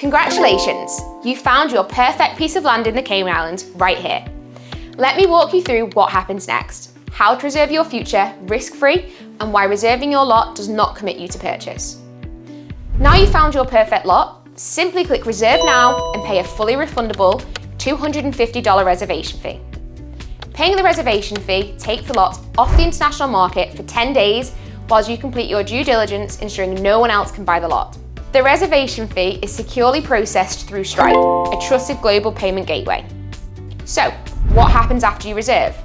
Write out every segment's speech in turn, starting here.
Congratulations, you found your perfect piece of land in the Cayman Islands right here. Let me walk you through what happens next, how to reserve your future risk-free, and why reserving your lot does not commit you to purchase. Now you've found your perfect lot, simply click Reserve Now and pay a fully refundable $250 reservation fee. Paying the reservation fee takes the lot off the international market for 10 days whilst you complete your due diligence, ensuring no one else can buy the lot. The reservation fee is securely processed through Stripe, a trusted global payment gateway. So, what happens after you reserve?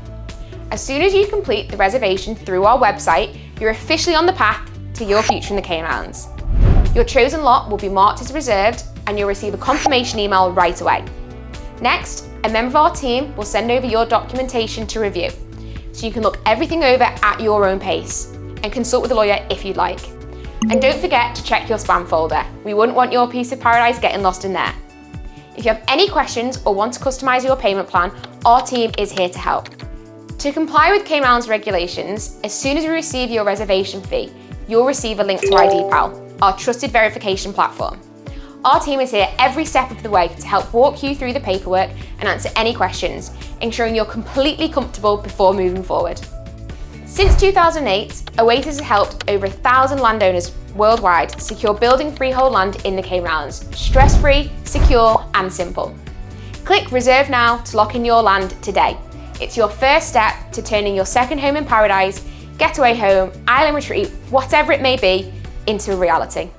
As soon as you complete the reservation through our website, you're officially on the path to your future in the Cayman Islands. Your chosen lot will be marked as reserved and you'll receive a confirmation email right away. Next, a member of our team will send over your documentation to review, so you can look everything over at your own pace and consult with a lawyer if you'd like. And don't forget to check your spam folder. We wouldn't want your piece of paradise getting lost in there. If you have any questions or want to customise your payment plan, our team is here to help. To comply with Cayman Islands regulations, as soon as we receive your reservation fee, you'll receive a link to IDPal, our trusted verification platform. Our team is here every step of the way to help walk you through the paperwork and answer any questions, ensuring you're completely comfortable before moving forward. Since 2008, Oasis has helped over 1,000 landowners worldwide secure building freehold land in the Cayman Islands, stress-free, secure and simple. Click Reserve Now to lock in your land today. It's your first step to turning your second home in paradise, getaway home, island retreat, whatever it may be, into a reality.